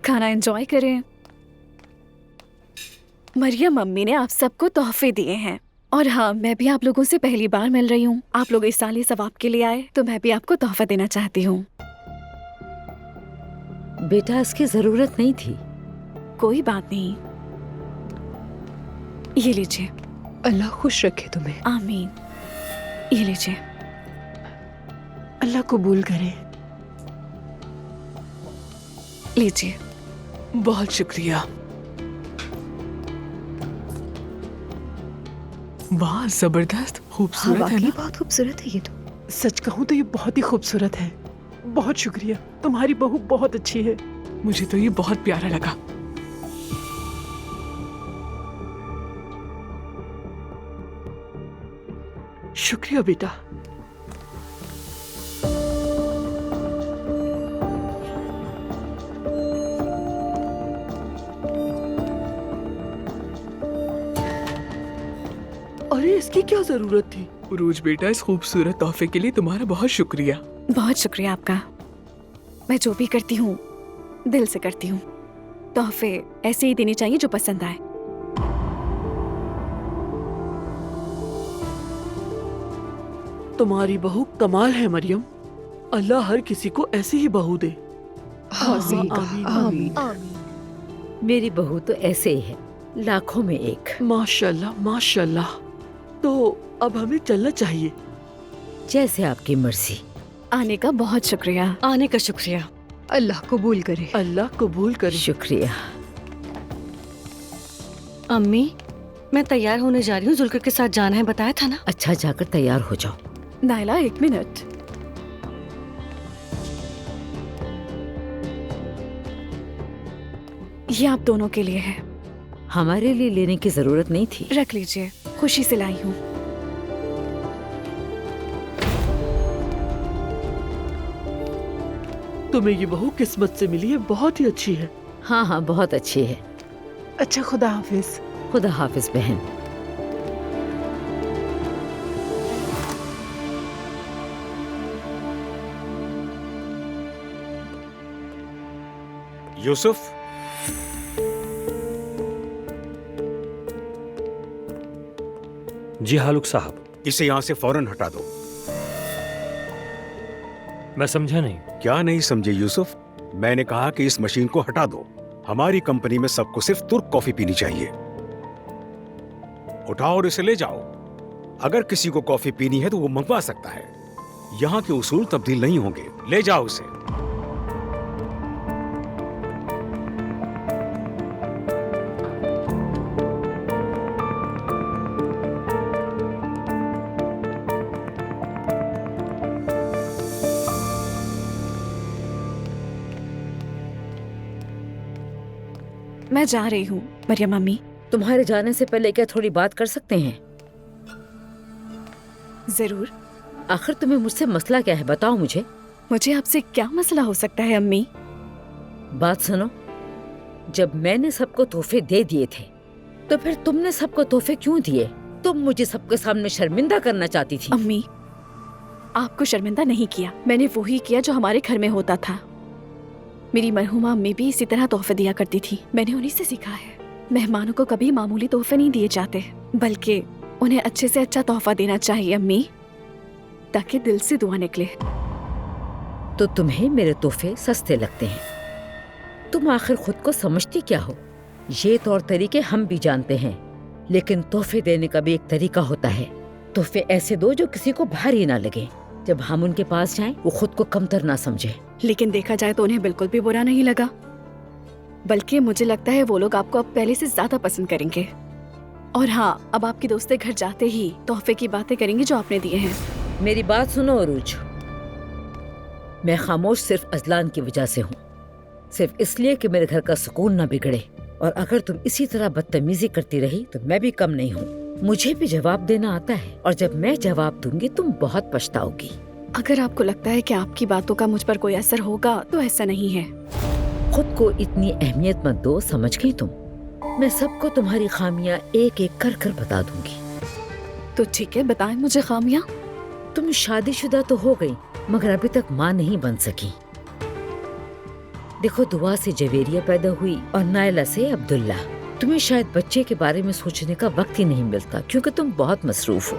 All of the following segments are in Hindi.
खाना एंजॉय करें। मरियम मम्मी ने आप सबको तोहफे दिए हैं और हाँ, मैं भी आप लोगों से पहली बार मिल रही हूँ। आप लोग इस साल ये सब आपके लिए आए तो मैं भी आपको तोहफा देना चाहती हूँ। बेटा, इसकी जरूरत नहीं थी। कोई बात नहीं, ये लीजिए। अल्लाह खुश रखे तुम्हें। आमीन। ये लीजिए। अल्लाह कबूल करे। लीजिए। बहुत शुक्रिया। वाह, जबरदस्त खूबसूरत है ना? बहुत खूबसूरत है ये तो। सच कहूँ तो ये बहुत ही खूबसूरत है। बहुत शुक्रिया, तुम्हारी बहू बहुत अच्छी है। मुझे तो ये बहुत प्यारा लगा। शुक्रिया बेटा। अरे, इसकी क्या जरूरत थी? उरूज बेटा, इस खूबसूरत तोहफे के लिए तुम्हारा बहुत शुक्रिया। बहुत शुक्रिया आपका। मैं जो भी करती हूँ दिल से करती हूँ। तोहफे ऐसे ही देने चाहिए जो पसंद आए। तुम्हारी बहू कमाल है मरियम। अल्लाह हर किसी को ऐसी ही बहू दे। आमीन, आमीन, आमीन। आमीन। मेरी बहू तो ऐसे ही है, लाखों में एक। माशाल्लाह, माशाल्लाह। तो अब हमें चलना चाहिए। जैसे आपकी मर्जी। आने का बहुत शुक्रिया। आने का शुक्रिया। अल्लाह कबूल करे। अल्लाह कबूल करे। शुक्रिया। अम्मी, मैं तैयार होने जा रही हूँ। जुल्कर के साथ जाना है, बताया था ना? अच्छा, जाकर तैयार हो जाओ। नायला, 1 मिनट। ये आप दोनों के लिए है। हमारे लिए लेने की जरूरत नहीं थी। रख लीजिए, खुशी से लाई हूँ। तुम्हें ये बहू किस्मत से मिली है, बहुत ही अच्छी है। हाँ हाँ, बहुत अच्छी है। अच्छा, खुदा हाफिज। खुदा हाफिज बहन। यूसुफ, जी हालुक साहब। इसे यहाँ से फौरन हटा दो। मैं समझा नहीं। क्या नहीं समझे यूसुफ? मैंने कहा कि इस मशीन को हटा दो। हमारी कंपनी में सबको सिर्फ तुर्क कॉफी पीनी चाहिए। उठाओ और इसे ले जाओ। अगर किसी को कॉफी पीनी है तो वो मंगवा सकता है। यहाँ के उसूल तब्दील नहीं होंगे। ले जाओ इसे। मैं जा रही हूँ मरियम मम्मी। तुम्हारे जाने से पहले क्या थोड़ी बात कर सकते हैं? जरूर। आखिर तुम्हें मुझसे मसला क्या है, बताओ मुझे। मुझे आपसे क्या मसला हो सकता है अम्मी? बात सुनो, जब मैंने सबको तोहफे दे दिए थे तो फिर तुमने सबको तोहफे क्यों दिए? तुम मुझे सबके सामने शर्मिंदा करना चाहती थी। अम्मी, आपको शर्मिंदा नहीं किया। मैंने वो ही किया जो हमारे घर में होता था। मेरी मरहुमा अम्मी भी इसी तरह तोहफे दिया करती थी। मैंने उन्हीं से सीखा है। मेहमानों को कभी मामूली तोहफे नहीं दिए जाते, बल्कि उन्हें अच्छे से अच्छा तोहफा देना चाहिए अम्मी, ताकि दिल से दुआ निकले। तो तुम्हें मेरे तोहफे सस्ते लगते हैं? तुम आखिर खुद को समझती क्या हो? ये तौर तरीके हम भी जानते हैं, लेकिन तोहफे देने का भी एक तरीका होता है। तोहफे ऐसे दो जो किसी को भारी ना लगे। जब हम उनके पास जाएं, वो खुद को कमतर ना समझे। लेकिन देखा जाए तो उन्हें बिल्कुल भी बुरा नहीं लगा, बल्कि मुझे लगता है वो लोग आपको अब पहले से ज्यादा पसंद करेंगे। और हाँ, अब आपकी दोस्तें घर जाते ही तोहफे की बातें करेंगी जो आपने दिए हैं। मेरी बात सुनो अरूज, मैं खामोश सिर्फ अजलान की वजह से हूँ, सिर्फ इसलिए कि मेरे घर का सुकून ना बिगड़े। और अगर तुम इसी तरह बदतमीजी करती रही तो मैं भी कम नहीं हूँ। मुझे भी जवाब देना आता है, और जब मैं जवाब दूंगी तुम बहुत पछताओगी। अगर आपको लगता है कि आपकी बातों का मुझ पर कोई असर होगा तो ऐसा नहीं है। खुद को इतनी अहमियत मत दो, समझ गई तुम? मैं सबको तुम्हारी खामियां एक एक कर कर बता दूंगी। तो ठीक है, बताएं मुझे खामियां। तुम शादीशुदा तो हो गई, मगर अभी तक माँ नहीं बन सकी। देखो, दुआ से जवेरिया पैदा हुई और नायला से अब्दुल्ला। तुम्हें शायद बच्चे के बारे में सोचने का वक्त ही नहीं मिलता क्योंकि तुम बहुत मसरूफ हो।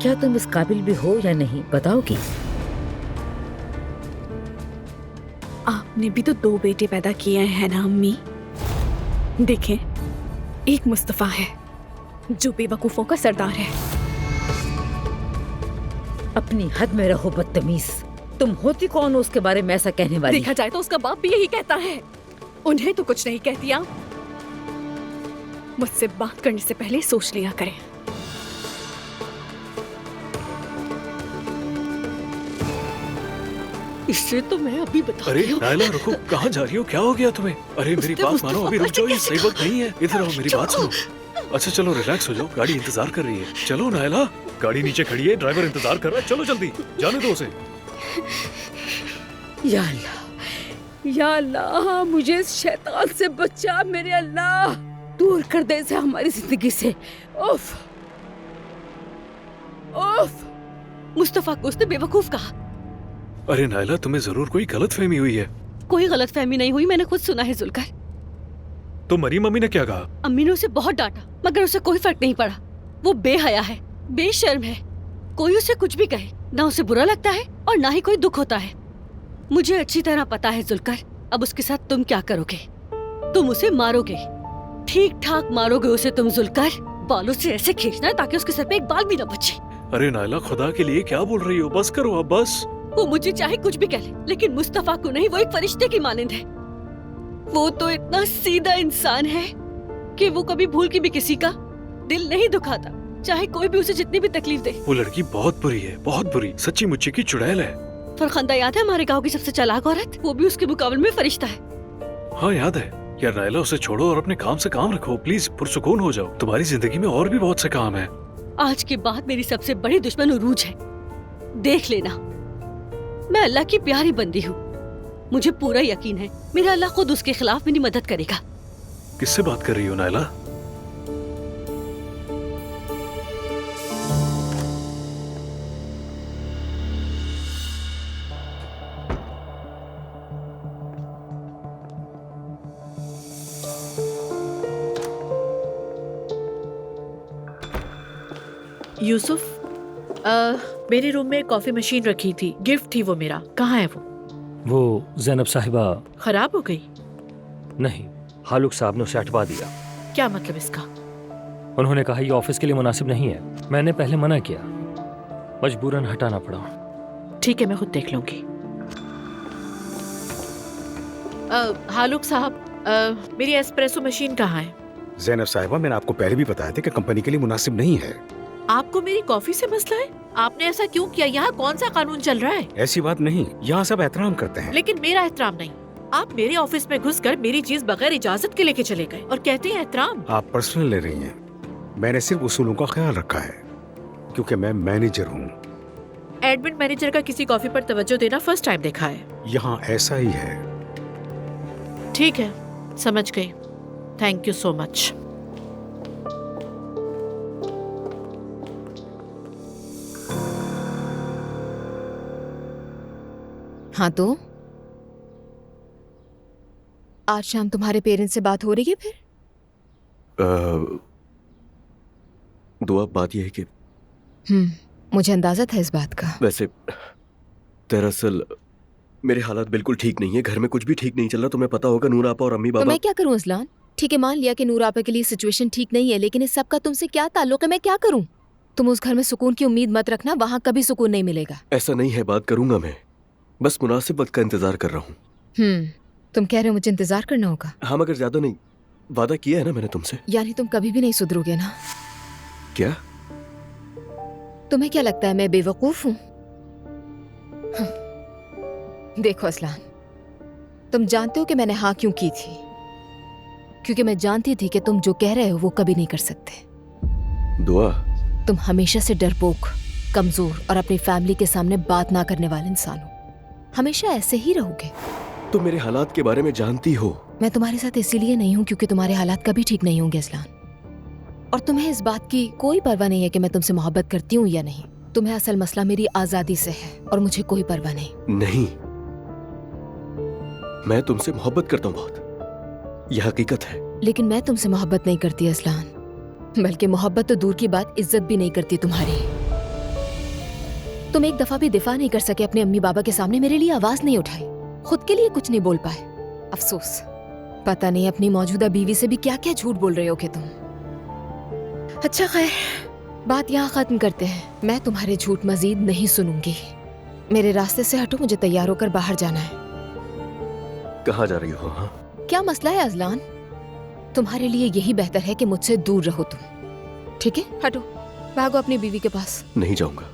क्या तुम इस काबिल भी हो या नहीं, बताओगी? आपने भी तो 2 बेटे पैदा किए हैं ना अम्मी। देखें, एक मुस्तफा है जो बेवकूफों का सरदार है। अपनी हद में रहो बदतमीज। तुम होती कौन हो उसके बारे में ऐसा कहने वाली? देखा जाए तो उसका बाप भी यही कहता है। उन्हें तो कुछ नहीं कहती आप। मुझसे बात करने से पहले सोच लिया करें। इससे तो मैं अभी बता अरे रही हूँ। नायला रुको, कहाँ जा रही हो? क्या हो गया तुम्हें? अरे मेरी बात मानो, अभी रुक जाओ, ये सही वक्त नहीं है। इधर आओ, मेरी बात सुनो। अच्छा चलो, रिलैक्स हो जाओ, गाड़ी इंतजार कर रही है। चलो नायला, गाड़ी नीचे खड़ी है, ड्राइवर इंतजार कर रहा है, चलो जल्दी, जाने दो उसे। या अल्लाह, या अल्लाह, मुझे इस शैतान से बचा मेरे अल्लाह। दूर कर दे इसे हमारी जिंदगी से। उफ, उफ। मुस्तफा को उसने बेवकूफ कहा। अरे नायला, तुम्हें जरूर कोई गलतफहमी हुई है। कोई गलतफहमी नहीं हुई, मैंने खुद सुना है जुल्कर। तो मरी मम्मी ने क्या कहा? अम्मी ने उसे बहुत डांटा मगर उसे कोई फर्क नहीं पड़ा। वो बेहया है, बेशर्म है। कोई उसे कुछ भी कहे ना उसे बुरा लगता है और ना ही कोई दुख होता है। मुझे अच्छी तरह पता है जुल्कर, अब उसके साथ तुम क्या करोगे। तुम उसे मारोगे, ठीक ठाक मारोगे उसे तुम जुल्कर। बालों से ऐसे खींचना ताकि उसके सर पे एक बाल भी न बचे। अरे नायला, खुदा के लिए क्या बोल रही हो? बस करो अब, बस। वो मुझे चाहे कुछ भी कह ले, लेकिन मुस्तफा को नहीं। वो एक फरिश्ते की मानंद है। वो तो इतना सीधा इंसान है कि वो कभी भूल के भी किसी का दिल नहीं दुखाता, चाहे कोई भी उसे जितनी भी तकलीफ दे। वो लड़की बहुत बुरी है, बहुत बुरी, सच्ची मुच्ची की चुड़ैल है। फरखंदा याद है, हमारे गांव की सबसे चालाक औरत? वो भी उसके मुकाबले में फरिश्ता है। हाँ याद है। यार नायला, उसे छोड़ो और अपने काम से काम रखो प्लीज, पुरसुकून हो जाओ। तुम्हारी जिंदगी में और भी बहुत से काम है। आज के बाद मेरी सबसे बड़ी दुश्मन उरूज है। देख लेना, मैं अल्लाह की प्यारी बंदी हूँ। मुझे पूरा यकीन है मेरा अल्लाह खुद उसके खिलाफ मेरी मदद करेगा। किससे बात कर रही हो नायला? यूसुफ, मेरे रूम में कॉफी मशीन रखी थी, गिफ्ट थी वो मेरा। कहाँ है वो? वो जैनब साहिबा। खराब हो गई? नहीं, हालुक साहब ने उसे हटवा दिया। क्या मतलब इसका? उन्होंने कहा ये ऑफिस के लिए मुनासिब नहीं है। मैंने पहले मना किया, मजबूरन हटाना पड़ा। ठीक है, मैं खुद देख लूंगी। हालुक साहब, मेरी एस्प्रेसो मशीन कहाँ है? जैनब साहिबा, मैंने आपको पहले भी बताया था कि कंपनी के लिए मुनासिब नहीं है। आपको मेरी कॉफी से मसला है? आपने ऐसा क्यों किया? यहाँ कौन सा कानून चल रहा है? ऐसी बात नहीं, यहाँ सब एहतराम करते हैं। लेकिन मेरा एहतराम नहीं। आप मेरे ऑफिस में घुसकर मेरी चीज बगैर इजाजत के लेके चले गए और कहते हैं एहतराम। आप पर्सनल ले रही हैं। मैंने सिर्फ उसूलों का ख्याल रखा है क्योंकि मैं मैनेजर हूँ। एडमिन मैनेजर का किसी कॉफी पर तवज्जो देना फर्स्ट टाइम देखा है। यहाँ ऐसा ही है। ठीक है, समझ गई। Thank you so much. हाँ तो आज शाम तुम्हारे पेरेंट्स से बात हो रही है फिर? दुआ, बात यह है कि मुझे अंदाजा था इस बात का। वैसे दरअसल मेरे हालात बिल्कुल ठीक नहीं है, घर में कुछ भी ठीक नहीं चल रहा। तुम्हें पता होगा, नूर आपा और अम्मी तो बाबा। मैं क्या करूं असलान? ठीक है, मान लिया कि नूर आपा के लिए सिचुएशन ठीक नहीं है, लेकिन इस सब का तुमसे क्या ताल्लुक है? मैं क्या करूं? तुम उस घर में सुकून की उम्मीद मत रखना, वहाँ कभी सुकून नहीं मिलेगा। ऐसा नहीं है, बात करूंगा मैं, बस मुनासिब वक्त का इंतजार कर रहा हूँ। तुम कह रहे हो मुझे इंतजार करना होगा? हाँ, मगर ज्यादा नहीं। वादा किया है ना मैंने तुमसे। यानी तुम कभी भी नहीं सुधरोगे ना? क्या? तुम्हें क्या लगता है मैं बेवकूफ हूँ? देखो असलान, तुम जानते हो कि मैंने हाँ क्यों की थी? क्योंकि मैं जानती थी कि तुम जो कह रहे हो वो कभी नहीं कर सकते। दुआ, तुम हमेशा से डरपोक, कमजोर और अपनी फैमिली के सामने बात ना करने वाले इंसान हो। हमेशा ऐसे ही रहोगे। तुम मेरे हालात के बारे में जानती हो। मैं तुम्हारे साथ इसीलिए नहीं हूँ क्योंकि तुम्हारे हालात कभी ठीक नहीं होंगे असलान। और तुम्हें इस बात की कोई परवाह नहीं है कि मैं तुमसे मोहब्बत करती हूँ या नहीं। तुम्हें असल मसला मेरी आजादी से है और मुझे कोई परवाह नहीं। नहीं, मैं तुमसे मोहब्बत करता हूँ बहुत, यह हकीकत है। लेकिन मैं तुमसे मोहब्बत नहीं करती असलान, बल्कि मोहब्बत तो दूर की बात, इज्जत भी नहीं करती तुम्हारी। तुम एक दफा भी दिफा नहीं कर सके अपने अम्मी बाबा के सामने, मेरे लिए आवाज नहीं उठाई, खुद के लिए कुछ नहीं बोल पाए। अफसोस, पता नहीं अपनी मौजूदा बीवी से भी क्या क्या झूठ बोल रहे हो कि तुम। अच्छा खैर, बात यहाँ खत्म करते हैं। मैं तुम्हारे झूठ मजीद नहीं सुनूंगी। मेरे रास्ते से हटो, मुझे तैयार होकर बाहर जाना है। कहाँ जा रही हो? हाँ, क्या मसला है अजलान? तुम्हारे लिए यही बेहतर है कि मुझसे दूर रहो तुम। ठीक है, हटो, भागो अपनी बीवी के पास। नहीं जाऊंगा।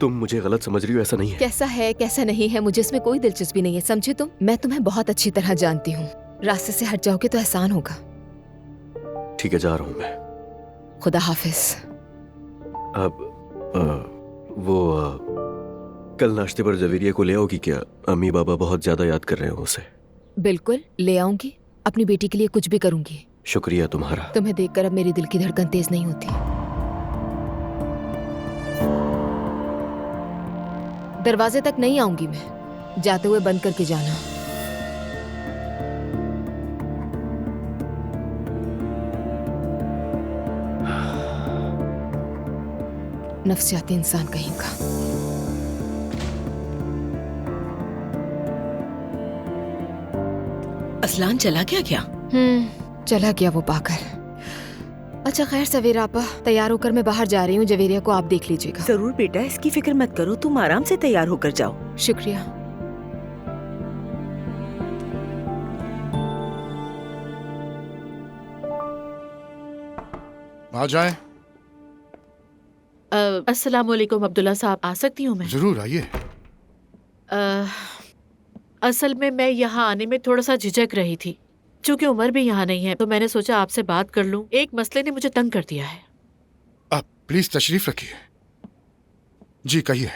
तुम मुझे गलत समझ रही हो, ऐसा नहीं है। कैसा है कैसा नहीं है, मुझे इसमें कोई दिलचस्पी नहीं है, समझे तुम? मैं तुम्हें बहुत अच्छी तरह जानती हूँ। रास्ते से हट जाओगे तो एहसान होगा। ठीक है, जा रहा हूँ मैं। खुदा हाफिज। अब कल नाश्ते पर जवेरिया को ले आओगी क्या? अम्मी बाबा बहुत ज्यादा याद कर रहे हैं उसे। बिल्कुल ले आऊंगी, अपनी बेटी के लिए कुछ भी करूंगी। शुक्रिया तुम्हारा। तुम्हें देखकर अब मेरी दिल की धड़कन तेज नहीं होती। दरवाजे तक नहीं आऊंगी मैं, जाते हुए बंद करके जाना। नफसियाती इंसान कहीं का। असलान चला गया क्या? चला गया वो पाकर। अच्छा खैर सवेरा आपा, तैयार होकर मैं बाहर जा रही हूँ। जवेरिया को आप देख लीजिएगा। जरूर बेटा, इसकी फिक्र मत करो, तुम आराम से तैयार होकर जाओ। शुक्रिया। आ जाए। अस्सलाम वालेकुम अब्दुल्ला साहब, आ सकती हूँ मैं? जरूर आइए। असल में मैं यहाँ आने में थोड़ा सा झिझक रही थी, क्योंकि उमर भी यहाँ नहीं है, तो मैंने सोचा आपसे बात कर लूँ। एक मसले ने मुझे तंग कर दिया है। आप प्लीज तशरीफ रखिए। जी कहिए।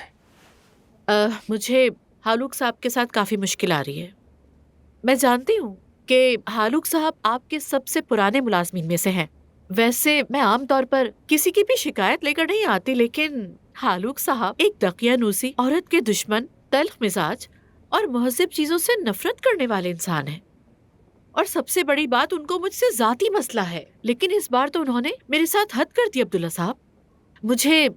मुझे हालूक साहब के साथ काफी मुश्किल आ रही है। मैं जानती हूँ कि हालूक साहब आपके सबसे पुराने मुलाजमीन में से हैं। वैसे मैं आमतौर पर किसी की भी शिकायत लेकर नहीं आती, लेकिन हालूक साहब एक दकियानूसी, औरत के दुश्मन, तल्ख मिजाज और महज़िब चीजों से नफरत करने वाले इंसान हैं। और सबसे बड़ी बात, उनको मुझसे जाती मसला है। लेकिन इस बार तो उन्होंने मेरे साथ हद कर दी अब्दुल्ला साहब। मुझे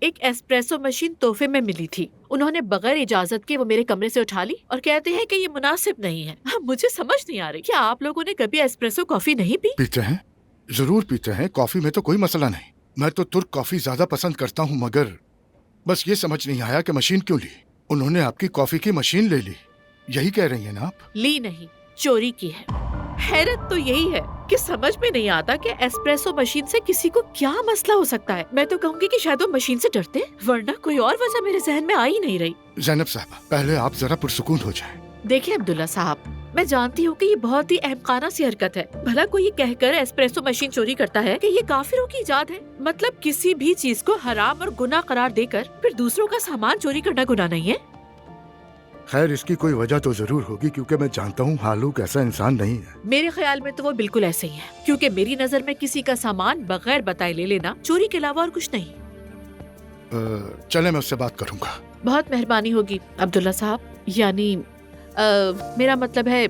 एक एस्प्रेसो मशीन तोहफे में मिली थी। उन्होंने बगैर इजाजत के वो मेरे कमरे से उठा ली और कहते हैं कि ये मुनासिब नहीं है। मुझे समझ नहीं आ रही, क्या आप लोगों ने कभी एस्प्रेसो कॉफी नहीं पी? पीते हैं, जरूर पीते हैं। कॉफी में तो कोई मसला नहीं। मैं तो तुर्क कॉफी ज्यादा पसंद करता हूँ, मगर बस ये समझ नहीं आया कि मशीन क्यों ली। उन्होंने आपकी कॉफी की मशीन ले ली, यही कह रही है ना आप? ली नहीं, चोरी की है। हैरत तो यही है कि समझ में नहीं आता कि एस्प्रेसो मशीन से किसी को क्या मसला हो सकता है। मैं तो कहूँगी कि शायद वो मशीन से डरते हैं, वरना कोई और वजह मेरे जहन में आ ही नहीं रही। ज़ैनब साहब, पहले आप जरा पुरसुकून हो जाएं। देखिए अब्दुल्ला साहब, मैं जानती हूँ कि ये बहुत ही अहमकाना सी हरकत है। भला कोई ये कहकर एस्प्रेसो मशीन चोरी करता है कि ये काफिरों की इजाद है। मतलब किसी भी चीज को हराम और गुनाह करार देकर फिर दूसरों का सामान चोरी करना गुनाह नहीं है। खैर, इसकी कोई वजह तो जरूर होगी, क्योंकि मैं जानता हूँ हालूक ऐसा इंसान नहीं है। मेरे ख्याल में तो वो बिल्कुल ऐसे ही है, क्योंकि मेरी नजर में किसी का सामान बगैर बताए ले लेना चोरी के अलावा और कुछ नहीं। चले, मैं उससे बात करूँगा। बहुत मेहरबानी होगी अब्दुल्ला साहब। यानी मेरा मतलब है,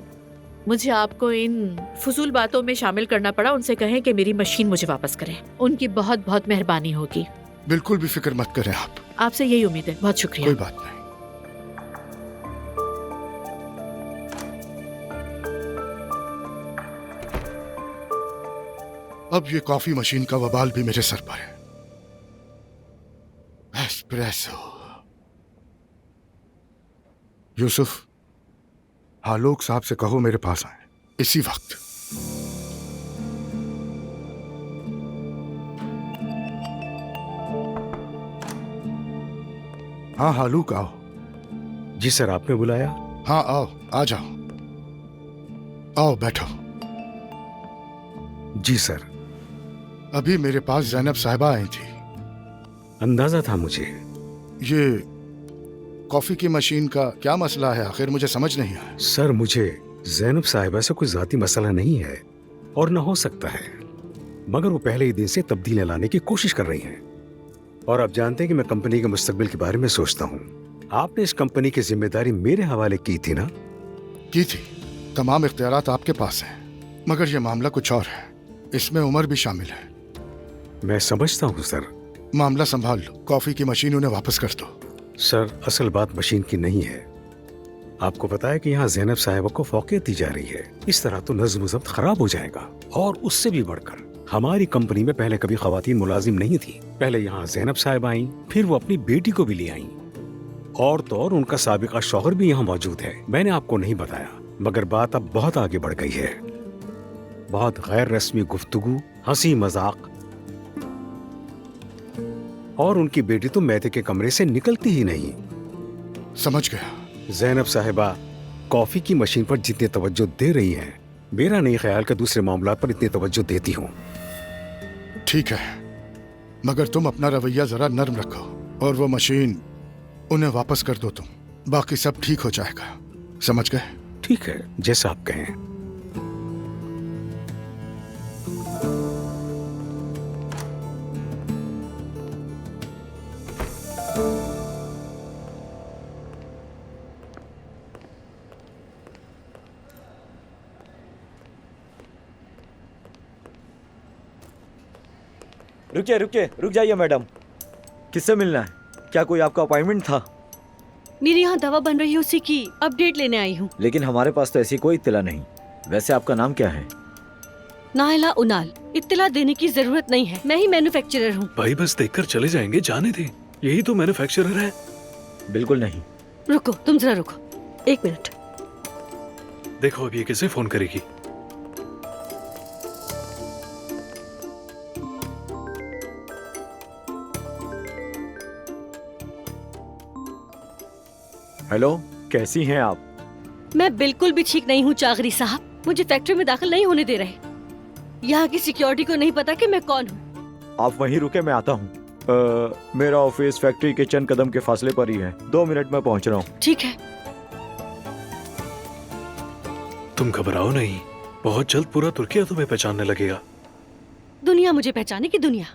मुझे आपको इन फजूल बातों में शामिल करना पड़ा। उनसे कहें कि मेरी मशीन मुझे वापस करें। उनकी बहुत बहुत मेहरबानी होगी। बिल्कुल भी फिक्र मत करें आप। आपसे यही उम्मीद है। बहुत शुक्रिया। कोई बात नहीं। अब ये कॉफी मशीन का वबाल भी मेरे सर पर है। एस्प्रेसो। यूसुफ, हालूक साहब से कहो मेरे पास आए इसी वक्त। हाँ हालूक, आओ। जी सर, आपने बुलाया? हाँ आओ, आ जाओ, आओ बैठो। जी सर। अभी मेरे पास ज़ैनब साहिबा आई थी। अंदाजा था मुझे। ये कॉफी की मशीन का क्या मसला है आखिर, मुझे समझ नहीं आया। सर, मुझे ज़ैनब साहिबा से कोई जाती मसला नहीं है और न हो सकता है, मगर वो पहले ही दिन से तब्दीलियां लाने की कोशिश कर रही हैं। और आप जानते हैं कि मैं कंपनी के मुस्तकबिल के बारे में सोचता हूँ। आपने इस कंपनी की जिम्मेदारी मेरे हवाले की थी ना? की थी, तमाम इख्तियारात आपके पास हैं, मगर ये मामला कुछ और है। इसमें उमर भी शामिल है। मैं समझता हूँ सर। मामला संभाल लो, कॉफी की मशीन उन्हें वापस कर दो। सर असल बात मशीन की नहीं है। आपको पता है कि यहाँ ज़ैनब साहिबा को फौकियत दी जा रही है। इस तरह तो नज़्म ज़ब्त खराब हो जाएगा। और उससे भी बढ़कर हमारी कंपनी में पहले कभी खवातीन मुलाजिम नहीं थी। पहले यहाँ ज़ैनब साहिबा आई, फिर वो अपनी बेटी को भी ले आई, और तो और उनका साबिका शौहर भी यहाँ मौजूद है। मैंने आपको नहीं बताया, मगर बात अब बहुत आगे बढ़ गई है। बहुत गैर रस्मी गुफ्तगू, हंसी मजाक, और उनकी बेटी तो मैदे के कमरे से निकलती ही नहीं। समझ गया। ज़ैनब साहिबा कॉफी की मशीन पर जितनी तवज्जो दे रही हैं, मेरा नहीं ख्याल कि दूसरे मामलों पर इतनी तवज्जो देती हूँ। ठीक है, मगर तुम अपना रवैया जरा नर्म रखो और वो मशीन उन्हें वापस कर दो तुम। बाकी सब ठीक हो जाएगा, समझ गए? ठीक है, जैसा आप कहें। रुकिए रुकिए, रुक जाइए मैडम। किससे मिलना है? क्या कोई आपका अपॉइंटमेंट था? मेरी यहाँ दवा बन रही है, उसी की अपडेट लेने आई हूँ। लेकिन हमारे पास तो ऐसी कोई इत्तला नहीं। वैसे आपका नाम क्या है? नाइला उनाल। इत्तला देने की जरूरत नहीं है, मैं ही मैन्युफैक्चरर हूँ। भाई बस देखकर चले जाएंगे, जाने दे। यही तो मैन्युफैक्चरर है। बिल्कुल नहीं। रुको, तुम जरा रुको, 1 मिनट। देखो अब ये किसे फोन करेगी। हेलो, कैसी हैं आप? मैं बिल्कुल भी ठीक नहीं हूँ चागरी साहब। मुझे फैक्ट्री में दाखिल नहीं होने दे रहे। यहाँ की सिक्योरिटी को नहीं पता कि मैं कौन हूँ। आप वहीं रुके, मैं आता हूँ। मेरा ऑफिस फैक्ट्री के चंद कदम के फासले पर ही है। 2 मिनट में पहुँच रहा हूँ। ठीक है। तुम घबराओ नहीं, बहुत जल्द पूरा तुर्किया तुम्हें पहचानने लगेगा। दुनिया मुझे पहचाने की दुनिया।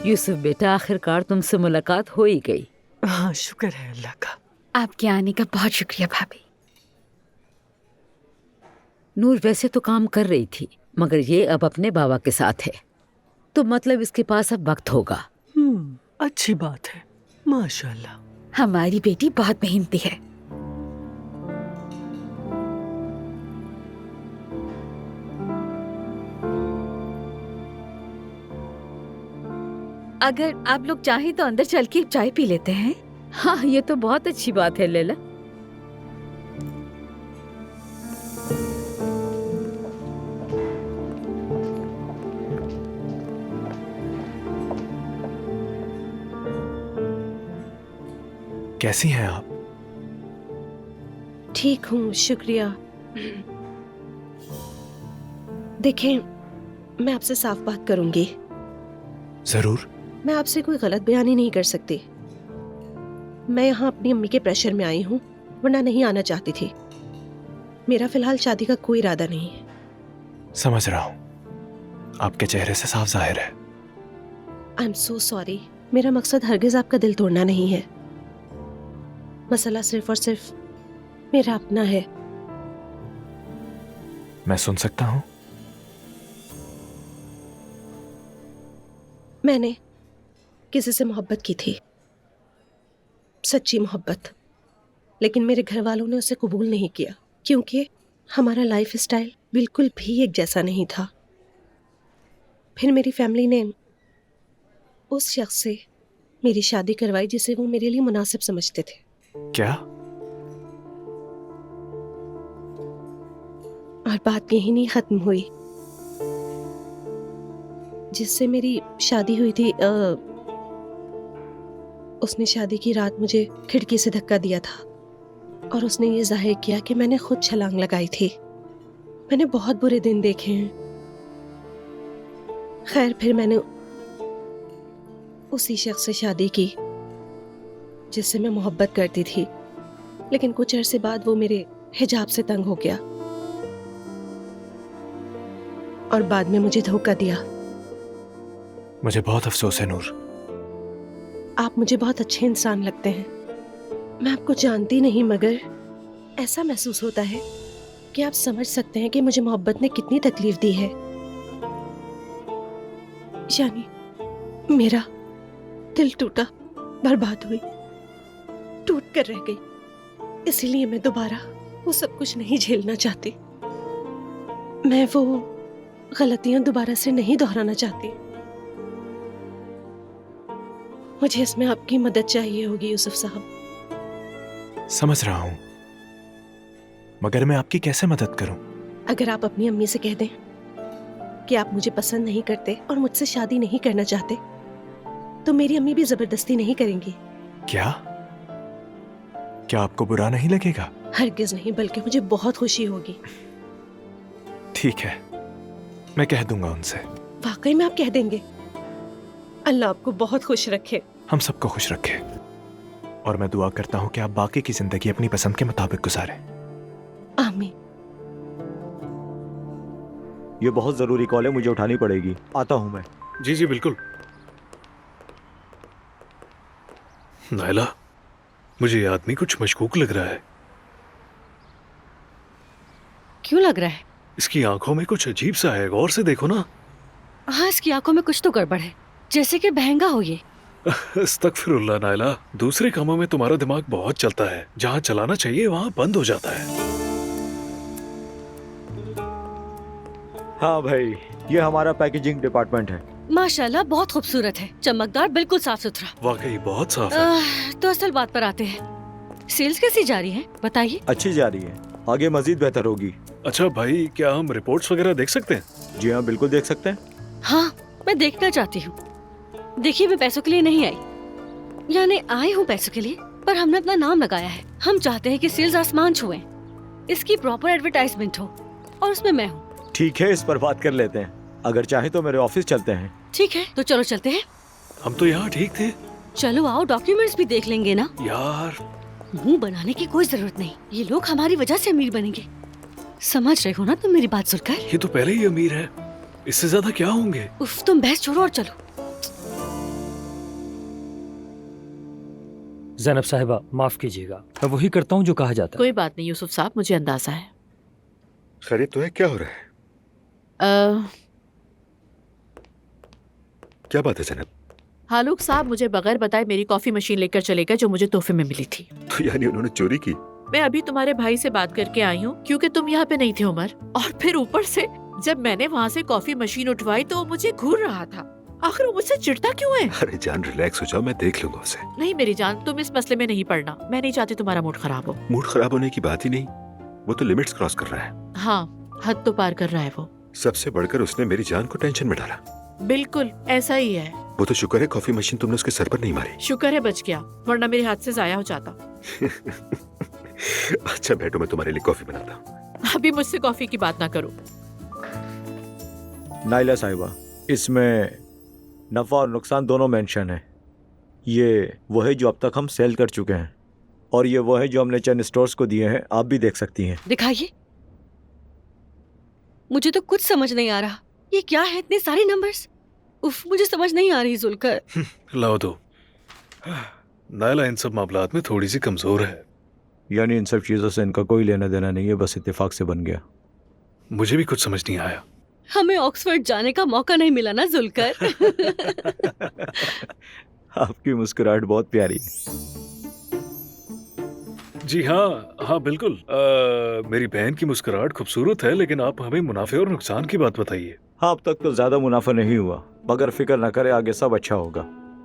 यूसुफ बेटा, आखिरकार तुमसे मुलाकात हो ही गई। हाँ, शुक्र है अल्लाह का। आपके आने का बहुत शुक्रिया भाभी। नूर वैसे तो काम कर रही थी, मगर ये अब अपने बाबा के साथ है, तो मतलब इसके पास अब वक्त होगा। अच्छी बात है, माशाल्लाह। हमारी बेटी बहुत मेहनती है। अगर आप लोग चाहें तो अंदर चल के चाय पी लेते हैं। हाँ, ये तो बहुत अच्छी बात है लैला। कैसी हैं आप? ठीक हूँ, शुक्रिया। देखें, मैं आपसे साफ बात करूंगी। जरूर। मैं आपसे कोई गलत बयानी नहीं कर सकती। मैं यहाँ अपनी अम्मी के प्रेशर में आई हूँ, वरना नहीं आना चाहती थी। मेरा फिलहाल शादी का कोई इरादा नहीं है। समझ रहा हूँ, आपके चेहरे से साफ जाहिर है। I am so sorry. मेरा मकसद हरगिज आपका दिल तोड़ना नहीं है। मसला सिर्फ और सिर्फ मेरा अपना है। मैं सुन सकता हूँ? मैंने किसी से मोहब्बत की थी, सच्ची मोहब्बत। लेकिन मेरे घर वालों ने उसे कबूल नहीं किया, क्योंकि हमारा लाइफ स्टाइल बिल्कुल भी एक जैसा नहीं था। फिर मेरी फैमिली ने उस शख्स से मेरी शादी करवाई जिसे वो मेरे लिए मुनासिब समझते थे। क्या? और बात यही नहीं खत्म हुई। जिससे मेरी शादी हुई थी, उसने शादी की रात मुझे खिड़की से धक्का दिया था और उसने ये जाहिर किया कि मैंने खुद छलांग लगाई थी। मैंने बहुत बुरे दिन देखे हैं। खैर, फिर मैंने उसी शख्स से शादी की जिससे मैं मोहब्बत करती थी। लेकिन कुछ अरसे बाद वो मेरे हिजाब से तंग हो गया और बाद में मुझे धोखा दिया। मुझे बहुत अफसोस है नूर। आप मुझे बहुत अच्छे इंसान लगते हैं। मैं आपको जानती नहीं, मगर ऐसा महसूस होता है क्या आप समझ सकते हैं कि मुझे मोहब्बत ने कितनी तकलीफ दी है? यानी मेरा दिल टूटा, बर्बाद हुई, टूट कर रह गई। इसीलिए मैं दोबारा वो सब कुछ नहीं झेलना चाहती। मैं वो गलतियां दोबारा से नहीं दोहराना चाहती। मुझे इसमें आपकी मदद चाहिए होगी यूसुफ साहब। समझ रहा हूं, मगर मैं आपकी कैसे मदद करूं? अगर आप अपनी अम्मी से कह दें कि आप मुझे पसंद नहीं करते और मुझसे शादी नहीं करना चाहते, तो मेरी अम्मी भी जबरदस्ती नहीं करेंगी। क्या आपको बुरा नहीं लगेगा? हरगिज नहीं, बल्कि मुझे बहुत खुशी होगी। ठीक है, मैं कह दूंगा उनसे। वाकई में आप कह देंगे? अल्लाह आपको बहुत खुश रखे। हम सबको खुश रखे। और मैं दुआ करता हूं कि आप बाकी की जिंदगी अपनी पसंद के मुताबिक गुजारें। आमीन। ये बहुत जरूरी कॉल है, मुझे उठानी पड़ेगी। आता हूं मैं। जी जी बिल्कुल। नायला, मुझे ये आदमी कुछ मशकूक लग रहा है। क्यों लग रहा है? इसकी आंखों में कुछ अजीब सा है, गौर से देखो ना। हाँ, इसकी आंखों में कुछ तो गड़बड़ है, जैसे कि बहंगा हो ये। अस्तगफिरुल्लाह नायला, दूसरे कामों में तुम्हारा दिमाग बहुत चलता है, जहाँ चलाना चाहिए वहाँ बंद हो जाता है। हाँ भाई, ये हमारा पैकेजिंग डिपार्टमेंट है। माशाल्लाह, बहुत खूबसूरत है, चमकदार, बिल्कुल साफ सुथरा। वाकई बहुत साफ है। तो असल बात पर आते हैं, सेल्स कैसी जा रही है बताइए? अच्छी जा रही है, आगे मजीद बेहतर होगी। अच्छा भाई, क्या हम रिपोर्ट्स वगैरह देख सकते हैं? जी हाँ, बिल्कुल देख सकते हैं। हाँ, मैं देखना चाहती हूँ। देखिए, मैं पैसों के लिए नहीं आई, यानी आई हूँ पैसों के लिए, पर हमने अपना नाम लगाया है। हम चाहते हैं कि सेल्स आसमान छुए, इसकी प्रॉपर एडवर्टाइजमेंट हो, और उसमें मैं हूँ। ठीक है, इस पर बात कर लेते हैं। अगर चाहे तो मेरे ऑफिस चलते हैं। ठीक है, तो चलो चलते हैं। हम तो यहाँ ठीक थे। चलो आओ, डॉक्यूमेंट्स भी देख लेंगे ना। यार, मुंह बनाने की कोई जरूरत नहीं, ये लोग हमारी वजह से अमीर बनेंगे। समझ रहे हो ना तुम मेरी बात सुनकर? ये तो पहले ही अमीर है, इससे ज्यादा क्या होंगे? उफ, तुम बहस छोड़ो और चलो। ज़ैनब साहिबा, माफ कीजिएगा, मैं वही करता हूँ जो कहा जाता है। कोई बात नहीं यूसुफ साहब, मुझे अंदाजा है। खैरियत तो है? क्या हो रहा है? क्या बात है ज़ैनब? हालूक साहब मुझे बगैर बताए मेरी कॉफी मशीन लेकर चले गए, जो मुझे तोहफे में मिली थी। तो यानी उन्होंने चोरी की? मैं अभी तुम्हारे भाई से बात करके आई हूँ, क्योंकि तुम यहाँ पे नहीं थे उमर। और फिर ऊपर से जब मैंने वहाँ से कॉफी मशीन उठवाई तो वो मुझे घूर रहा था। आखिर वो मुझसे चिढ़ता क्यों है? अरे जान, रिलैक्स हो जाओ, मैं देख लूंगा उसे। नहीं मेरी जान, तुम इस मसले में नहीं पड़ना। मैं नहीं चाहती तुम्हारा मूड खराब हो। मूड खराब होने की बात ही नहीं, वो तो लिमिट्स क्रॉस कर रहा है। हाँ, हद तो पार कर रहा है वो। सबसे बढ़कर उसने मेरी जान को टेंशन में डाला। बिल्कुल ऐसा ही है। वो तो शुक्र है कॉफी मशीन तुमने उसके सर पर नहीं मारी। शुक्र है बच गया, वरना मेरे हाथ से जाया हो जाता। अच्छा बैठो, मैं तुम्हारे लिए कॉफी बनाता हूँ। अभी मुझसे कॉफी की बात ना करो। नाइला साहिबा, इसमें नफा और नुकसान दोनों मेंशन है। ये वो है जो अब तक हम सेल कर चुके हैं, और ये वो है जो हमने चंद स्टोर्स को दिए हैं। आप भी देख सकती हैं। दिखाइए। मुझे तो कुछ समझ नहीं आ रहा, ये क्या है इतने सारे नंबर्स? उफ, मुझे समझ नहीं आ रही जुल्कर। लाओ दो। नायला इन सब मामलात में थोड़ी सी कमजोर है। यानी इन सब चीज़ों से इनका कोई लेना देना नहीं है, बस इत्तेफाक से बन गया। मुझे भी कुछ समझ नहीं आया। हमें ऑक्सफोर्ड जाने का मौका नहीं मिला ना जुल्कर। आपकी मुस्कुराहट बहुत प्यारी है। जी हाँ, हाँ बिल्कुल। मेरी बहन की मुस्कुराहट खूबसूरत है, लेकिन आप हमें मुनाफे और नुकसान की बात बताइए। हाँ, अब तक तो ज्यादा मुनाफा नहीं हुआ, मगर फिक्र न करें, आगे सब अच्छा होगा।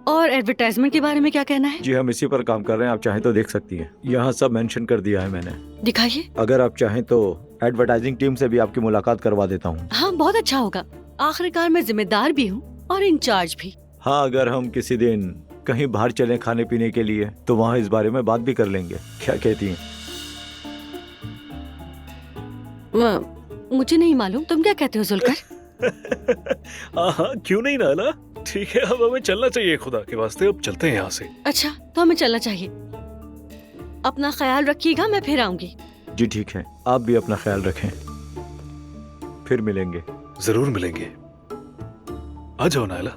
और एडवर्टाइजमेंट के बारे में क्या कहना है? जी हम इसी पर काम कर रहे हैं, आप चाहें तो देख सकती हैं। यहाँ सब मेंशन कर दिया है मैंने। दिखाइए। अगर आप चाहें तो एडवर्टाइजिंग टीम से भी आपकी मुलाकात करवा देता हूँ। हाँ, बहुत अच्छा होगा। आखिरकार मैं जिम्मेदार भी हूँ और इंचार्ज भी। हाँ, अगर हम किसी दिन कहीं बाहर चले खाने पीने के लिए, तो वहाँ इस बारे में बात भी कर लेंगे। क्या कहती हैं? मुझे नहीं मालूम, तुम क्या कहते हो जुल्कर? हाँ, क्यों नहीं नाला। ठीक है, अब हमें चलना चाहिए, खुदा के वास्ते अब चलते हैं यहाँ से। अच्छा, तो हमें चलना चाहिए। अपना ख्याल रखिएगा, मैं फिर आऊंगी। जी ठीक है, आप भी अपना ख्याल रखें, फिर मिलेंगे। जरूर मिलेंगे। आ जाओ नायला।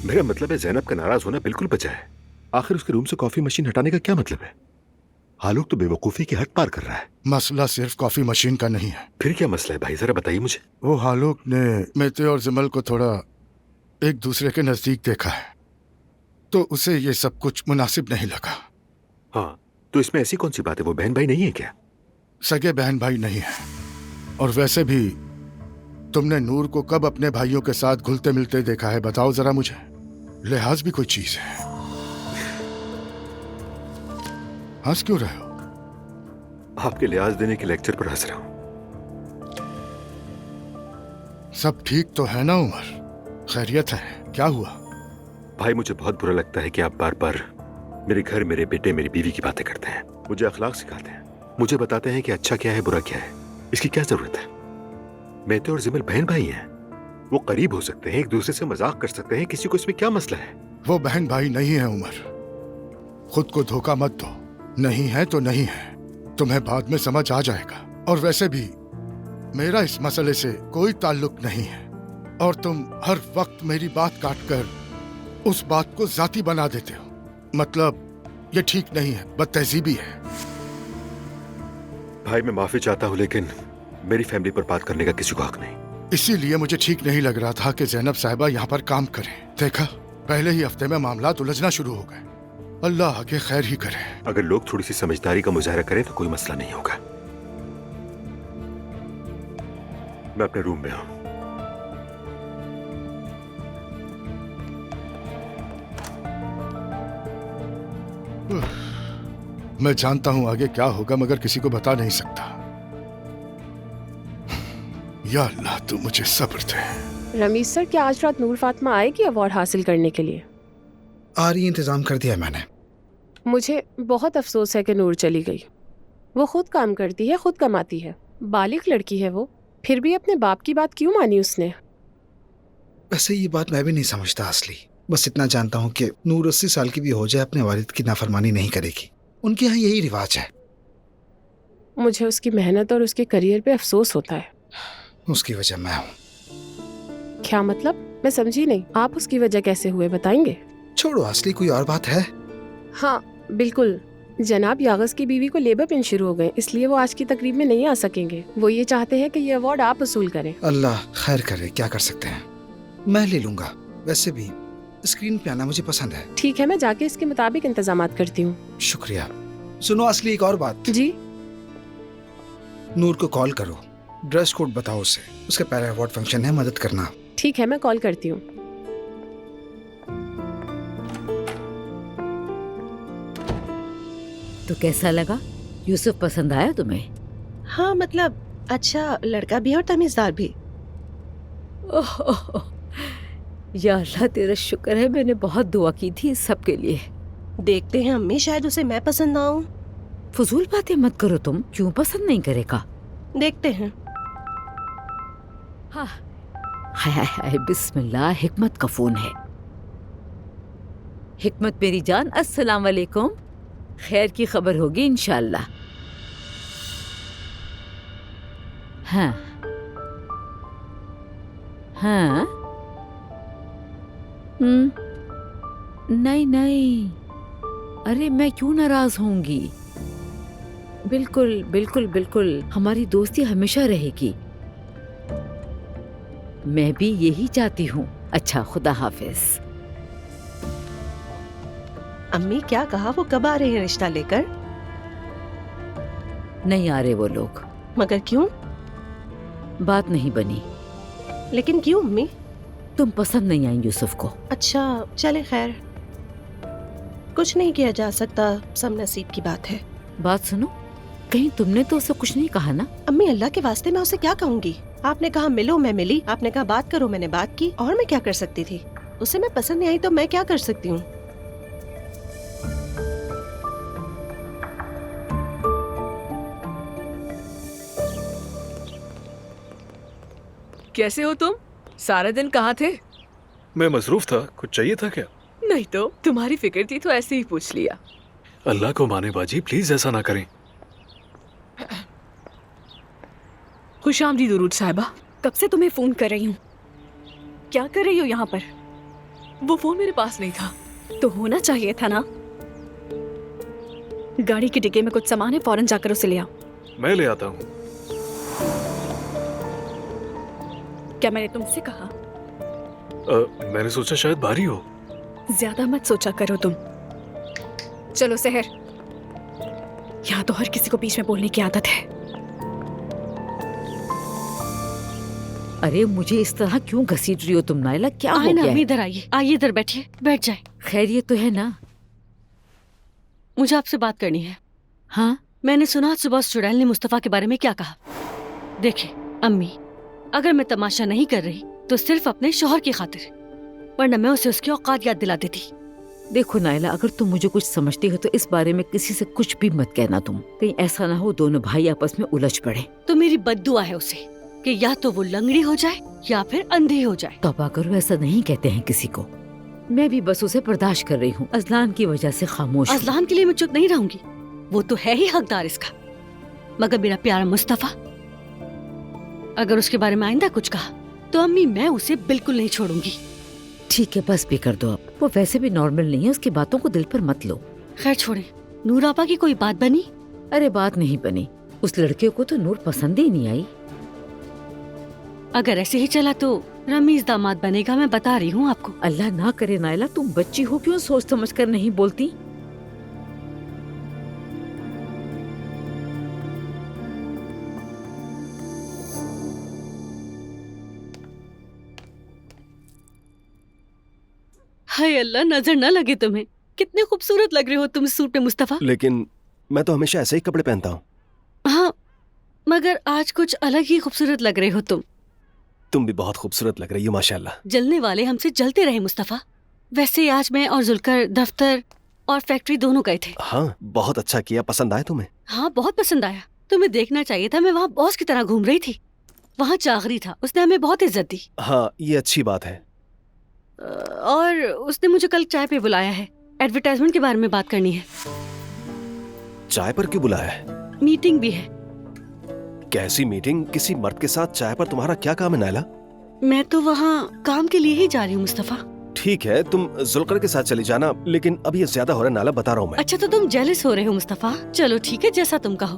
मेरा मतलब है ज़ैनब का नाराज होना बिल्कुल बचा है। आखिर उसके रूम से कॉफी मशीन हटाने का क्या मतलब है? हालुक तो बेवकूफी की हद पार कर रहा है। मसला सिर्फ कॉफी मशीन का नहीं है। फिर क्या मसला है भाई, जरा बताइए मुझे। वो हालुक ने मेते और जमल को थोड़ा एक दूसरे के नजदीक देखा है, तो उसे ये सब कुछ मुनासिब नहीं लगा। हाँ, तो इसमें ऐसी कौन सी बात है? वो बहन भाई नहीं है क्या? सगे बहन भाई नहीं है। और वैसे भी तुमने नूर को कब अपने भाइयों के साथ घुलते मिलते देखा है? बताओ जरा मुझे। लिहाज भी कोई चीज है। हंस क्यों रहे हो? आपके लिहाज देने के लेक्चर पर हंस रहा हूं। सब ठीक तो है ना उमर? खैरियत है? क्या हुआ? भाई मुझे बहुत बुरा लगता है कि आप बार बार मेरे घर, मेरे बेटे, मेरी बीवी की बातें करते हैं। मुझे अखलाक सिखाते हैं, मुझे बताते हैं कि अच्छा क्या है, बुरा क्या है। इसकी क्या जरूरत है? मेते और जिमल बहन भाई हैं, वो करीब हो सकते हैं, एक दूसरे से मजाक कर सकते हैं, किसी को इसमें क्या मसला है? वो बहन भाई नहीं है उमर। खुद को धोखा मत दो। नहीं है तो नहीं है, तुम्हें बाद में समझ आ जाएगा। और वैसे भी मेरा इस मसले से कोई ताल्लुक नहीं है, और तुम हर वक्त मेरी बात काटकर उस बात को जाती बना देते हो। मतलब ये ठीक नहीं है, बदतहजीबी है। भाई मैं माफी चाहता हूँ, लेकिन मेरी फैमिली पर बात करने का किसी को हक नहीं। इसीलिए मुझे ठीक नहीं लग रहा था कि ज़ैनब साहिबा यहाँ पर काम करें। देखा, पहले ही हफ्ते में मामलात उलझना शुरू हो गए। अल्लाह आगे खैर ही करे। अगर लोग थोड़ी सी समझदारी का मुजाहरा करें तो कोई मसला नहीं होगा। मैं अपने रूम में हूं। मैं जानता हूं आगे क्या होगा, मगर किसी को बता नहीं सकता। या अल्लाह, तू मुझे सब्र दे। रमीज सर, क्या आज रात नूर फातिमा आएगी अवार्ड हासिल करने के लिए? आ रही इंतजाम कर दिया मैंने। मुझे बहुत अफसोस है कि नूर चली गई। वो खुद काम करती है, खुद कमाती है, बालिग लड़की है वो, फिर भी अपने बाप की बात क्यों मानी उसने? वैसे ये बात मैं भी नहीं समझता असली। बस इतना जानता हूँ कि नूर 80 साल की भी हो जाए अपने वालिद की नाफरमानी नहीं करेगी। उनके यहाँ यही रिवाज है। मुझे उसकी मेहनत और उसके करियर पे अफसोस होता है। उसकी वजह मैं हूँ। क्या मतलब? मैं समझी नहीं। आप उसकी वजह कैसे हुए, बताएंगे? छोड़ो असली, कोई और बात है? हाँ बिल्कुल। जनाब यागस की बीवी को लेबर पेन शुरू हो गए, इसलिए वो आज की तकरीब में नहीं आ सकेंगे। वो ये चाहते हैं कि ये अवार्ड आप वसूल करें। अल्लाह खैर करे, क्या कर सकते हैं, मैं ले लूंगा। वैसे भी स्क्रीन पे आना मुझे पसंद है। ठीक है, मैं जाके इसके मुताबिक इंतजामात करती हूँ। शुक्रिया। सुनो असली, एक और बात। जी? नूर को कॉल करो, ड्रेस कोड बताओ उसे, उसके पहले अवार्ड फंक्शन है, मदद करना। ठीक है, मैं कॉल करती हूँ। तो कैसा लगा? यूसुफ पसंद आया तुम्हें? हाँ मतलब अच्छा लड़का भी और तमीजदार भी। ओह, या अल्लाह तेरा शुक्र है, मैंने बहुत दुआ की थी इस सब के लिए। देखते हैं अम्मी, शायद उसे मैं पसंद ना आऊं। फजूल बातें मत करो तुम, क्यों पसंद नहीं करेगा? देखते हैं। हाँ, हाय हाय हाय, बिस्मिल्लाह, हिकमत का फोन है। हिकमत मेरी जान, अस्सलाम वालेकुम। खैर की खबर होगी इंशाअल्लाह। हाँ हाँ, नहीं नहीं, अरे मैं क्यों नाराज होंगी? बिल्कुल बिल्कुल बिल्कुल, हमारी दोस्ती हमेशा रहेगी। मैं भी यही चाहती हूँ। अच्छा, खुदा हाफिज। अम्मी क्या कहा? वो कब आ रहे हैं रिश्ता लेकर? नहीं आ रहे वो लोग। मगर क्यों? बात नहीं बनी। लेकिन क्यों अम्मी? तुम पसंद नहीं आई यूसुफ को। अच्छा चले, खैर कुछ नहीं किया जा सकता, सब नसीब की बात है। बात सुनो, कहीं तुमने तो उसे कुछ नहीं कहा ना? अम्मी अल्लाह के वास्ते मैं उसे क्या कहूँगी? आपने कहा मिलो, मैं मिली। आपने कहा बात करो, मैंने बात की। और मैं क्या कर सकती थी? उसे मैं पसंद नहीं आई तो मैं क्या कर सकती हूँ? कैसे हो तुम? सारा दिन कहाँ थे? मैं मसरूफ था। कुछ चाहिए था क्या? नहीं तो तुम्हारी फिक्र थी तो ऐसे ही पूछ लिया। अल्लाह को माने बाजी, प्लीज ऐसा ना करें। खुशामदीद दुरूद साहिबा। कब से तुम्हें फोन कर रही हूँ। क्या कर रही हो यहाँ पर? वो फोन मेरे पास नहीं था। तो होना चाहिए था ना। गाड़ी की डिग्गी में कुछ सामान है, फौरन जाकर उसे ले आओ। मैं ले आता हूँ। क्या मैंने तुमसे कहा? मैंने सोचा शायद भारी हो। ज्यादा मत सोचा करो तुम। चलो सहर, यहाँ तो हर किसी को बीच में बोलने की आदत है। अरे मुझे इस तरह क्यों घसीट रही हो तुम नायला? क्या हो आए ना, गया है? इधर आइए, आइए इधर बैठिए, बैठ जाए। खैरियत तो है ना? मुझे आपसे बात करनी है। हाँ? मैंने सुना आज सुबह चुड़ैल ने मुस्तफा के बारे में क्या कहा। देखिए अम्मी, अगर मैं तमाशा नहीं कर रही तो सिर्फ अपने शौहर की खातिर, वरना मैं उसे उसकी औकात याद दिला देती। देखो नायला, अगर तुम मुझे कुछ समझती हो तो इस बारे में किसी से कुछ भी मत कहना। तुम कहीं ऐसा ना हो दोनों भाई आपस में उलझ पड़े। तो मेरी बद्दुआ है उसे कि या तो वो लंगड़ी हो जाए या फिर अंधी हो जाए। तौबा करो, ऐसा नहीं कहते हैं किसी को। मैं भी बस उसे बर्दाश्त कर रही हूँ, अजलान की वजह से खामोश हूँ। अजलान के लिए मैं चुप नहीं रहूंगी, वो तो है ही हकदार इसका। मगर मेरा प्यारा मुस्तफा, अगर उसके बारे में आइंदा कुछ कहा तो अम्मी मैं उसे बिल्कुल नहीं छोड़ूंगी। ठीक है, बस भी कर दो अब। वो वैसे भी नॉर्मल नहीं है, उसकी बातों को दिल पर मत लो। खैर छोड़े, नूर आपा की कोई बात बनी? अरे बात नहीं बनी, उस लड़के को तो नूर पसंद ही नहीं आई। अगर ऐसे ही चला तो रमीज दामाद बनेगा, मैं बता रही हूँ आपको। अल्लाह ना करे नायला, तुम बच्ची हो, क्यों सोच समझ कर नहीं बोलती? हाय अल्लाह, नजर न लगे तुम्हें। कितने खूबसूरत लग रहे हो तुम इस सूट में मुस्तफा। लेकिन मैं तो हमेशा ऐसे ही कपड़े पहनता हूँ। हाँ, मगर आज कुछ अलग ही खूबसूरत लग रहे हो तुम भी बहुत खूबसूरत लग रही हो माशाल्लाह। जलने वाले हमसे जलते रहे मुस्तफा। वैसे आज मैं और जुल्कर दफ्तर और फैक्ट्री दोनों गए थे। हाँ, बहुत अच्छा किया। पसंद आया तुम्हें? हाँ, बहुत पसंद आया। तुम्हें देखना चाहिए था, मैं वहाँ बॉस की तरह घूम रही थी। वहाँ चागरी था, उसने हमें बहुत इज्जत दी। हाँ, ये अच्छी बात है। और उसने मुझे कल चाय पे बुलाया है, एडवर्टाइजमेंट के बारे में बात करनी है। चाय पर क्यों बुलाया है? मीटिंग भी है। कैसी मीटिंग? किसी मर्द के साथ चाय पर तुम्हारा क्या काम है नायला? मैं तो वहाँ काम के लिए ही जा रही हूँ मुस्तफा। ठीक है, तुम जुल्कर के साथ चली जाना, लेकिन अब ये ज्यादा हो रहा है नायला, बता रहा हूँ मैं। अच्छा, तो तुम जेलस हो रहे हो मुस्तफा। चलो ठीक है, जैसा तुम कहो।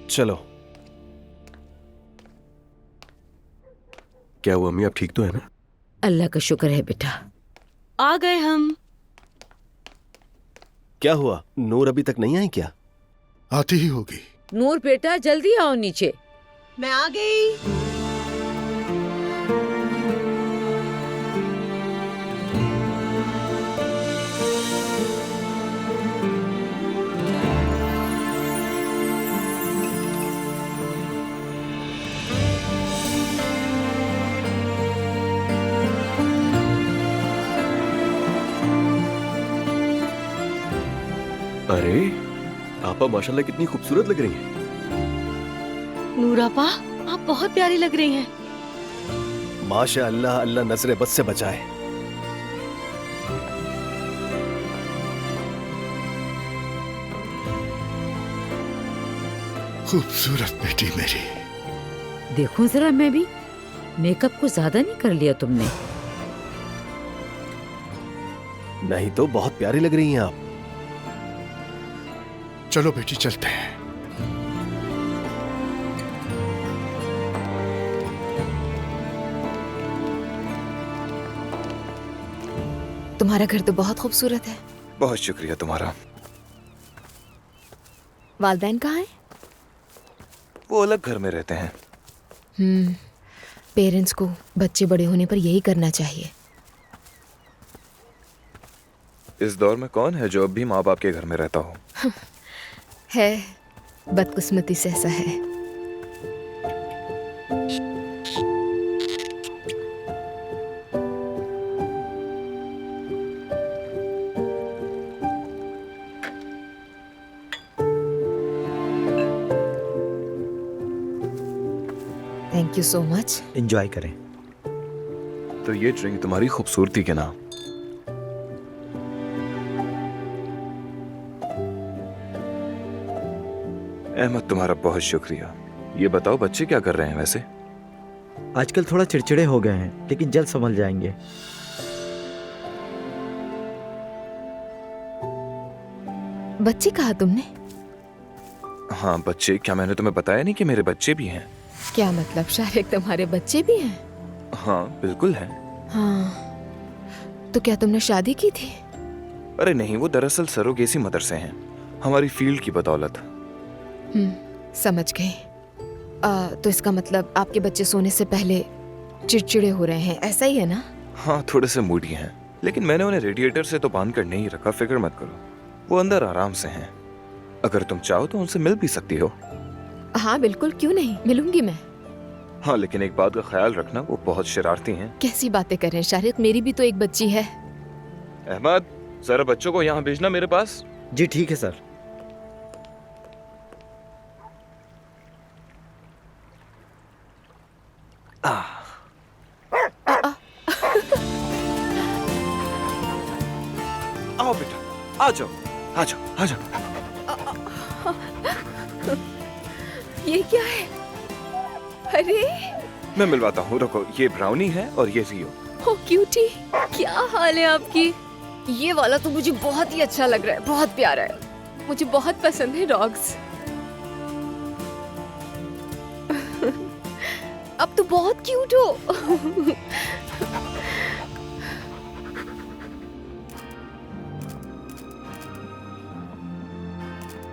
चलो। क्या हुआ अम्मी, आप ठीक तो है ना? अल्लाह का शुक्र है बेटा। आ गए हम। क्या हुआ, नूर अभी तक नहीं आई क्या? आती ही होगी। नूर बेटा जल्दी आओ नीचे। मैं आ गई। अरे आपा माशाल्लाह कितनी खूबसूरत लग रही हैं। नूर आपा, आप बहुत प्यारी लग रही हैं। माशाल्लाह, अल्लाह नजरे बद से बचाए। खूबसूरत बेटी मेरी। देखो जरा, मैं भी मेकअप को ज्यादा नहीं कर लिया तुमने? नहीं तो बहुत प्यारी लग रही हैं आप। चलो बेटी चलते हैं। तुम्हारा घर तो बहुत खूबसूरत है। बहुत शुक्रिया तुम्हारा। वालदैन कहाँ हैं? वो अलग घर में रहते हैं। पेरेंट्स को बच्चे बड़े होने पर यही करना चाहिए। इस दौर में कौन है जो अब भी माँ बाप के घर में रहता हो? है, बदकिस्मती से ऐसा है। Thank you so much. Enjoy करें। तो ये ड्रिंक तुम्हारी खूबसूरती के नाम। अहमद, तुम्हारा बहुत शुक्रिया। ये बताओ बच्चे क्या कर रहे हैं वैसे? आजकल थोड़ा चिड़चिड़े हो गए हैं, लेकिन जल्द संभल जाएंगे। बच्चे कहा तुमने? हाँ बच्चे, क्या मैंने तुम्हें बताया नहीं कि मेरे बच्चे भी हैं? क्या मतलब शारिक, तुम्हारे बच्चे भी हैं? हाँ बिल्कुल हैं। हाँ, तो क्या तुमने शादी की थी? अरे नहीं, वो दरअसल सरोगेसी मदर से हैं, हमारी फील्ड की बदौलत। समझ गई। तो इसका मतलब आपके बच्चे सोने से पहले चिड़चिड़े हो रहे हैं, ऐसा ही है ना? हाँ थोड़े से मूडी हैं, लेकिन मैंने उन्हें रेडिएटर से तो बांध कर नहीं रखा, फिक्र मत करो, वो अंदर आराम से हैं। अगर तुम चाहो तो उनसे मिल भी सकती हो। हाँ बिल्कुल, क्यों नहीं, मिलूंगी मैं। हाँ लेकिन एक बात का ख्याल रखना, वो बहुत शरारती हैं। कैसी बातें कर रहे हैं शारिक, मेरी भी तो एक बच्ची है। अहमद, जरा बच्चों को यहाँ भेजना मेरे पास। जी ठीक है सर। आओ बेटा, आ जाओ आ जाओ आ जाओ। ये क्या है? अरे मैं मिलवाता हूँ, रुको। ये ब्राउनी है और ये रियो। ओ क्यूटी, क्या हाल है आपकी? ये वाला तो मुझे बहुत ही अच्छा लग रहा है, बहुत प्यारा है, मुझे बहुत पसंद है डॉग्स। अब तो बहुत क्यूट हो।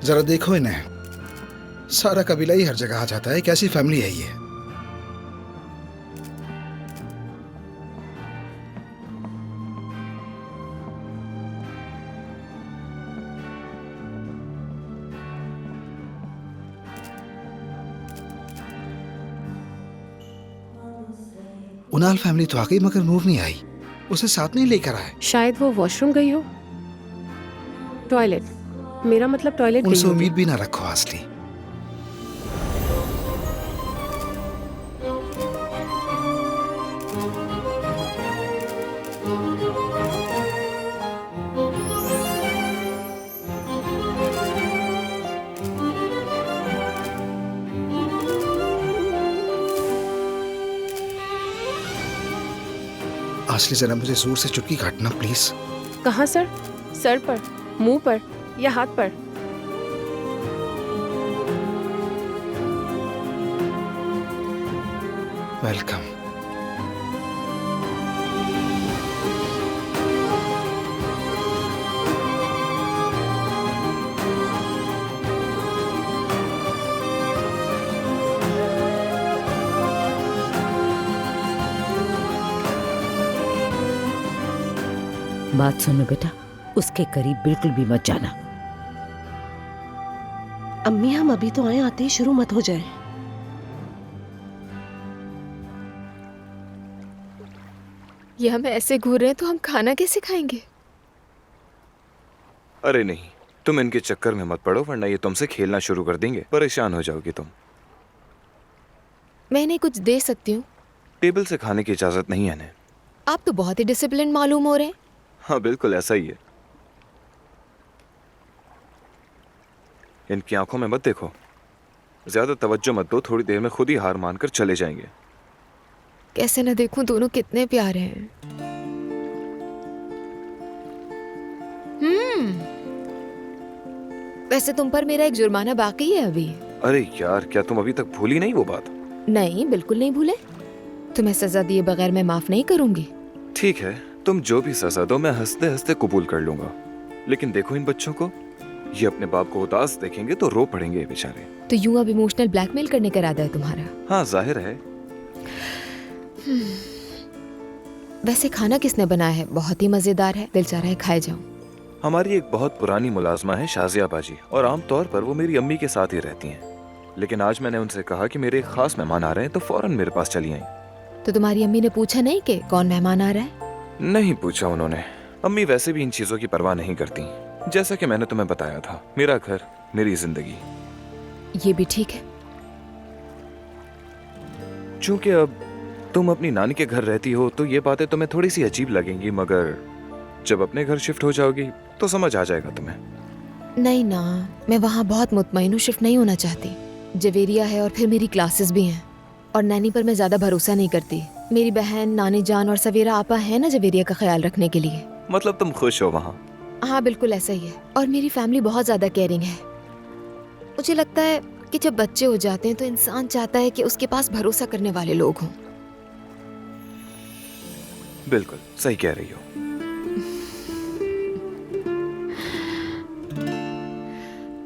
जरा देखो इन्हें, सारा कबीला ही हर जगह आ जाता है, कैसी फैमिली है ये? उनाल फैमिली तो आ गई मगर नूर नहीं आई, उसे साथ नहीं लेकर आए। शायद वो वॉशरूम गई हो, टॉयलेट, मेरा मतलब टॉयलेट गई उनसे होगी। उम्मीद भी ना रखो असली। असली जरा मुझे जोर से चुटकी काटना प्लीज। कहाँ सर? सर पर, मुंह पर या हाथ पर? वेलकम। बात सुनो बेटा, उसके करीब बिल्कुल भी मत जाना। अम्मी हम अभी तो आए, आते ही शुरू मत हो जाए। ये हम ऐसे घूर रहे हैं तो हम खाना कैसे खाएंगे? अरे नहीं, तुम इनके चक्कर में मत पड़ो, वरना ये तुमसे खेलना शुरू कर देंगे, परेशान हो जाओगी तुम। मैं इन्हें कुछ दे सकती हूँ? टेबल से खाने की इजाजत नहीं है इन्हें। आप तो बहुत ही डिसिप्लिन मालूम हो रहे हैं। हाँ बिल्कुल ऐसा ही है। इनकी आंखों में मत देखो, ज्यादा तवज्जो मत दो, थोड़ी देर में खुद ही हार मानकर चले जाएंगे। कैसे न देखूं, दोनों कितने प्यारे हैं। वैसे तुम पर मेरा एक जुर्माना बाकी है अभी। अरे यार, क्या तुम अभी तक भूली नहीं वो बात? नहीं, बिल्कुल नहीं भूले। तुम्हें सजा दिए बगैर मैं माफ नहीं करूंगी। ठीक है, तुम जो भी सजा दो मैं हंसते हंसते कबूल कर लूंगा, लेकिन देखो इन बच्चों को, ये अपने बाप को उदास देखेंगे तो रो पड़ेंगे ये बेचारे। तो यूं अब इमोशनल ब्लैकमेल करने का इरादा है तुम्हारा? हाँ जाहिर है। वैसे खाना किसने बनाया है? बहुत ही मजेदार है, दिल चाह रहा है खाए जाऊं। हमारी एक बहुत पुरानी मुलाजमा है शाजिया बाजी, और आमतौर पर वो मेरी अम्मी के साथ ही रहती हैं, लेकिन आज मैंने उनसे कहा कि मेरे एक खास मेहमान आ रहे हैं, तो फौरन मेरे पास चली आई। तो तुम्हारी अम्मी ने पूछा नहीं कि कौन मेहमान आ रहा है? नहीं पूछा उन्होंने, अम्मी वैसे भी इन चीजों की परवाह नहीं करती। जैसा कि मैंने तुम्हें बताया था, मेरा घर मेरी जिंदगी। ये भी ठीक है। चूंकि अब तुम अपनी नानी के घर रहती हो तो ये बातें तुम्हें थोड़ी सी अजीब लगेंगी, मगर जब अपने घर शिफ्ट हो जाओगी तो समझ आ जाएगा तुम्हें। नहीं ना, मैं वहाँ बहुत मुतमईन हूँ, शिफ्ट नहीं होना चाहती। जवेरिया है और फिर मेरी क्लासेस भी हैं, और नैनी पर मैं ज्यादा भरोसा नहीं करती। मेरी बहन, नानी जान और सवेरा आपा है ना जवेरिया का ख्याल रखने के लिए। मतलब तुम खुश हो वहाँ? हाँ बिल्कुल ऐसा ही है। और मेरी फैमिली बहुत ज़्यादा केयरिंग है। मुझे लगता है कि जब बच्चे हो जाते हैं तो इंसान चाहता है कि उसके पास भरोसा करने वाले लोग हों। बिल्कुल सही कह रही हो।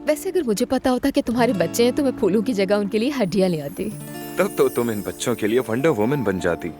वैसे अगर मुझे पता होता कि तुम्हारे बच्चे हैं तो मैं फूलों की जगह उनके लिए हड्डियां ले आती। तब तो तुम इन बच्चों के लिए वंडर वुमन बन जाती।